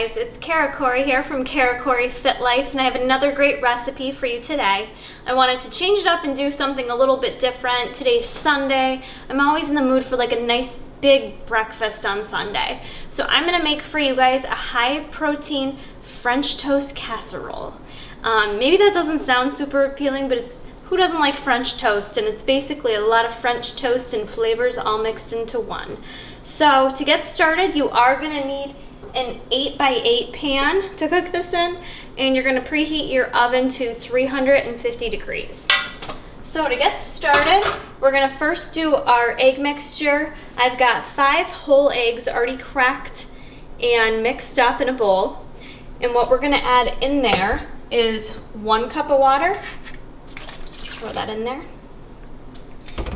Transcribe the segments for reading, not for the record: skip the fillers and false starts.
guys, it's Kara Corey here from Kara Corey Fit Life, and I have another great recipe for you today. I wanted to change it up and do something a little bit different. Today's Sunday. I'm always in the mood for like a nice big breakfast on Sunday. So I'm gonna make for you guys a high protein French toast casserole. Maybe that doesn't sound super appealing, but who doesn't like French toast? And it's basically a lot of French toast and flavors all mixed into one. So to get started, you are gonna need an 8x8 pan to cook this in, and you're gonna preheat your oven to 350 degrees. So to get started, we're gonna first do our egg mixture. I've got 5 whole eggs already cracked and mixed up in a bowl. And what we're gonna add in there is 1 cup of water. Throw that in there.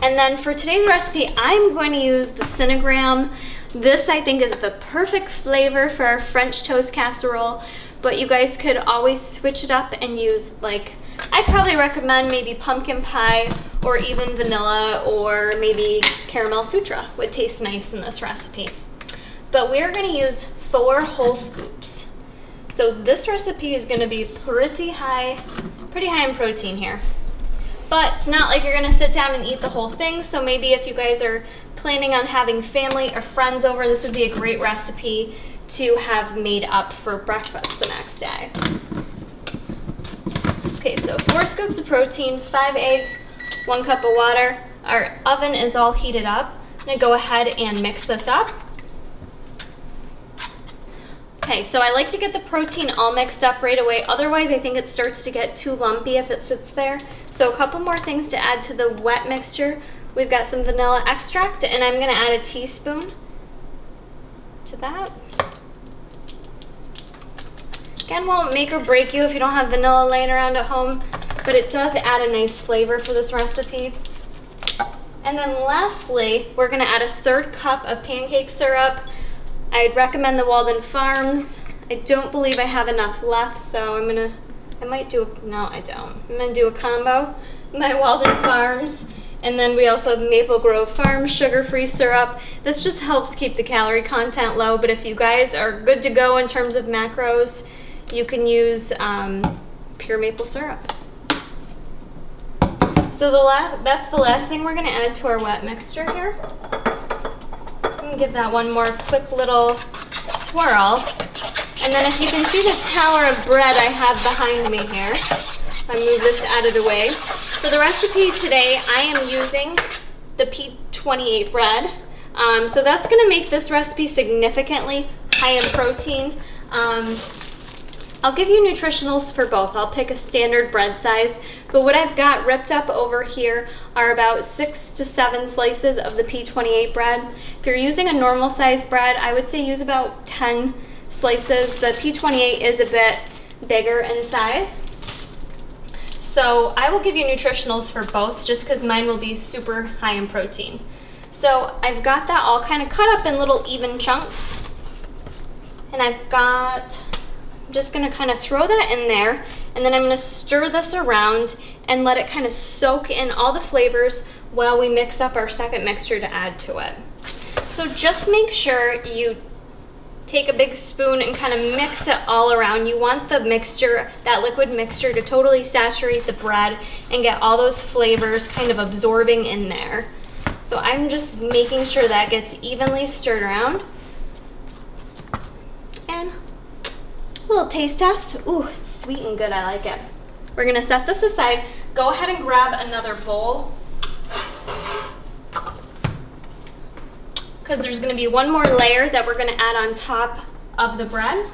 And then for today's recipe, I'm going to use the Cinegram. This, I think, is the perfect flavor for our French toast casserole, but you guys could always switch it up and use, like, I'd probably recommend maybe pumpkin pie or even vanilla or maybe caramel sutra would taste nice in this recipe. But we're going to use 4 whole scoops. So this recipe is going to be pretty high in protein here. But it's not like you're gonna sit down and eat the whole thing, so maybe if you guys are planning on having family or friends over, this would be a great recipe to have made up for breakfast the next day. Okay, so 4 scoops of protein, 5 eggs, 1 cup of water. Our oven is all heated up. I'm gonna go ahead and mix this up. Okay, so I like to get the protein all mixed up right away. Otherwise, I think it starts to get too lumpy if it sits there. So a couple more things to add to the wet mixture. We've got some vanilla extract, and I'm gonna add a teaspoon to that. Again, won't make or break you if you don't have vanilla laying around at home, but it does add a nice flavor for this recipe. And then lastly, we're gonna add a 1/3 cup of pancake syrup. I'd recommend the Walden Farms. I don't believe I have enough left, so I'm gonna do a combo. My Walden Farms. And then we also have Maple Grove Farms sugar-free syrup. This just helps keep the calorie content low, but if you guys are good to go in terms of macros, you can use pure maple syrup. So that's the last thing we're gonna add to our wet mixture here. Give that one more quick little swirl. And then if you can see the tower of bread I have behind me here, if I move this out of the way. For the recipe today, I am using the P28 bread. So that's gonna make this recipe significantly high in protein. I'll give you nutritionals for both. I'll pick a standard bread size, but what I've got ripped up over here are about 6 to 7 slices of the P28 bread. If you're using a normal size bread, I would say use about 10 slices. The P28 is a bit bigger in size. So I will give you nutritionals for both just because mine will be super high in protein. So I've got that all kind of cut up in little even chunks. And I'm just gonna kind of throw that in there, and then I'm gonna stir this around and let it kind of soak in all the flavors while we mix up our second mixture to add to it. So just make sure you take a big spoon and kind of mix it all around. You want the mixture, that liquid mixture, to totally saturate the bread and get all those flavors kind of absorbing in there. So I'm just making sure that gets evenly stirred around. And a little taste test. Ooh, it's sweet and good, I like it. We're gonna set this aside. Go ahead and grab another bowl, because there's gonna be one more layer that we're gonna add on top of the bread.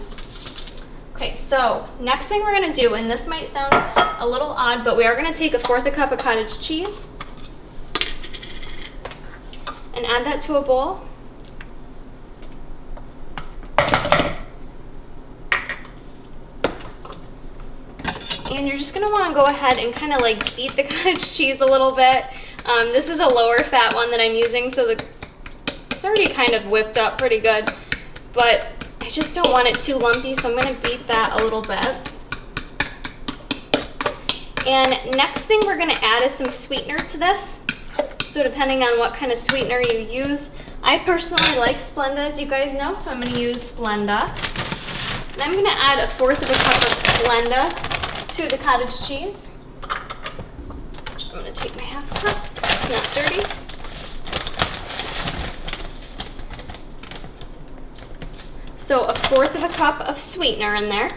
Okay, so next thing we're gonna do, and this might sound a little odd, but we are gonna take 1/4 cup of cottage cheese and add that to a bowl. And you're just gonna wanna go ahead and kind of like beat the cottage cheese a little bit. This is a lower fat one that I'm using, so it's already kind of whipped up pretty good, but I just don't want it too lumpy, so I'm gonna beat that a little bit. And next thing we're gonna add is some sweetener to this. So depending on what kind of sweetener you use, I personally like Splenda, as you guys know, so I'm gonna use Splenda. And I'm gonna add 1/4 of a cup of Splenda to the cottage cheese. I'm gonna take my 1/2 cup because it's not dirty. So 1/4 of a cup of sweetener in there.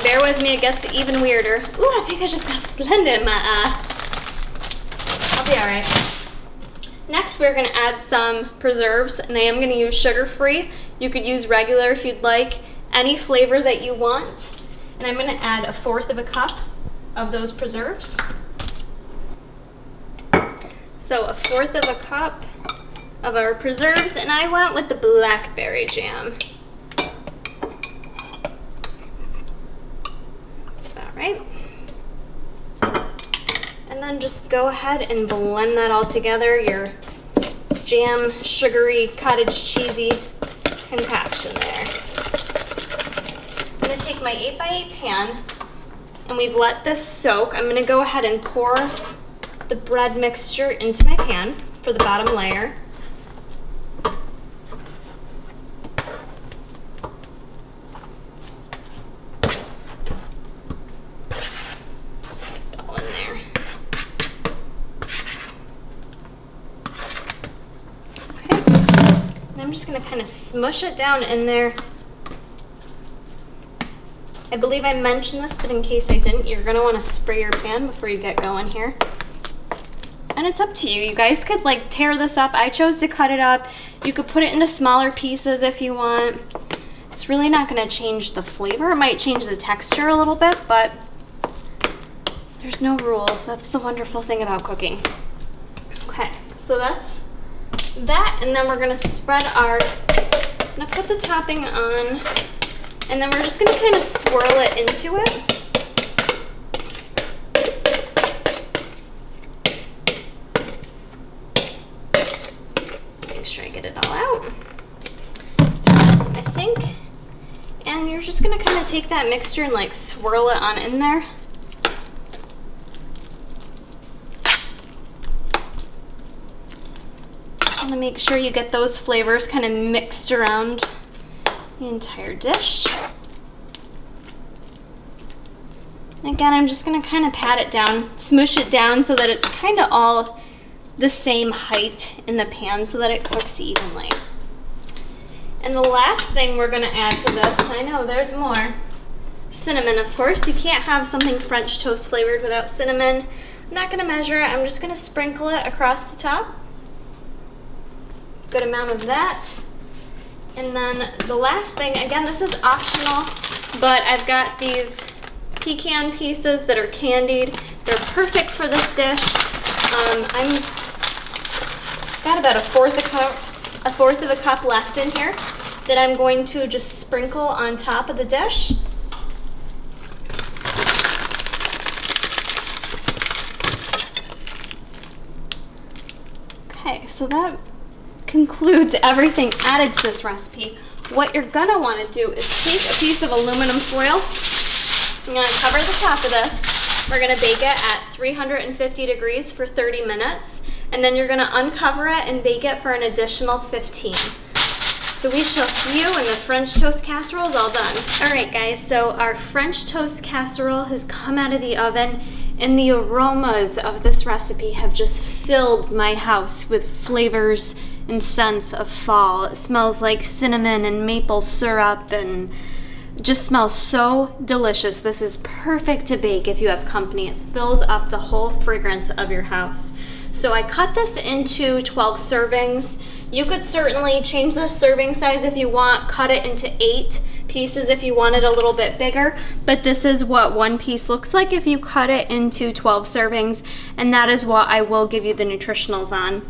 Bear with me, it gets even weirder. Ooh, I think I just got Splenda in my eye. I'll be all right. Next, we're gonna add some preserves, and I am gonna use sugar-free. You could use regular if you'd like, any flavor that you want. And I'm gonna add 1/4 of a cup of those preserves. So 1/4 of a cup of our preserves, and I went with the blackberry jam. That's about right. And then just go ahead and blend that all together, your jam, sugary, cottage cheesy concoction there. I'm gonna take my 8x8 pan, and we've let this soak. I'm gonna go ahead and pour the bread mixture into my pan for the bottom layer. Just get it all in there. I'm just gonna kind of smush it down in there. I believe I mentioned this, but in case I didn't, you're gonna wanna spray your pan before you get going here. And it's up to you. You guys could like tear this up. I chose to cut it up. You could put it into smaller pieces if you want. It's really not gonna change the flavor. It might change the texture a little bit, but there's no rules. That's the wonderful thing about cooking. Okay, so that's that, and then we're gonna spread I'm gonna put the topping on, and then we're just gonna kind of swirl it into it. So make sure I get it all out. Throw it in my sink, and you're just gonna kind of take that mixture and like swirl it on in there. Want to make sure you get those flavors kind of mixed around the entire dish. And again, I'm just going to kind of pat it down, smoosh it down so that it's kind of all the same height in the pan so that it cooks evenly. And the last thing we're going to add to this, I know there's more, cinnamon, of course. You can't have something French toast flavored without cinnamon. I'm not going to measure it. I'm just going to sprinkle it across the top. Good amount of that. And then the last thing, again, this is optional, but I've got these pecan pieces that are candied. They're perfect for this dish. I'm got about 1/4 of a cup left in here that I'm going to just sprinkle on top of the dish. Okay, so that concludes everything added to this recipe. What you're gonna wanna do is take a piece of aluminum foil. I'm gonna cover the top of this. We're gonna bake it at 350 degrees for 30 minutes, and then you're gonna uncover it and bake it for an additional 15. So we shall see you when the French toast casserole is all done. All right, guys, so our French toast casserole has come out of the oven, and the aromas of this recipe have just filled my house with flavors and scents of fall. It smells like cinnamon and maple syrup and just smells so delicious. This is perfect to bake if you have company. It fills up the whole fragrance of your house. So I cut this into 12 servings. You could certainly change the serving size if you want, cut it into 8 pieces if you want it a little bit bigger, but this is what one piece looks like if you cut it into 12 servings, and that is what I will give you the nutritionals on.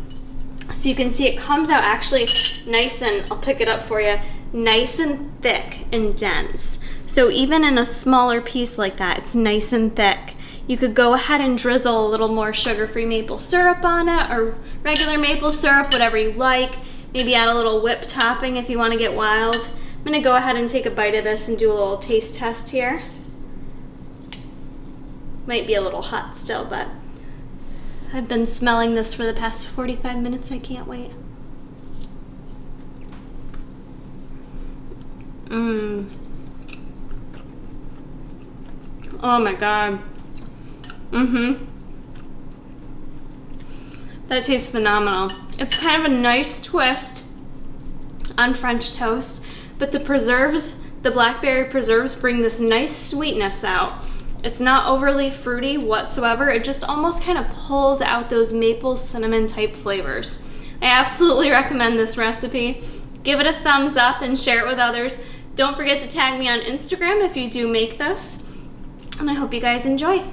So you can see it comes out actually nice, and I'll pick it up for you, nice and thick and dense. So even in a smaller piece like that, it's nice and thick. You could go ahead and drizzle a little more sugar-free maple syrup on it, or regular maple syrup, whatever you like. Maybe add a little whipped topping if you want to get wild. I'm gonna go ahead and take a bite of this and do a little taste test here. Might be a little hot still, but I've been smelling this for the past 45 minutes. I can't wait. Oh my God. That tastes phenomenal. It's kind of a nice twist on French toast, but the preserves, the blackberry preserves, bring this nice sweetness out. It's not overly fruity whatsoever. It just almost kind of pulls out those maple cinnamon type flavors. I absolutely recommend this recipe. Give it a thumbs up and share it with others. Don't forget to tag me on Instagram if you do make this. And I hope you guys enjoy.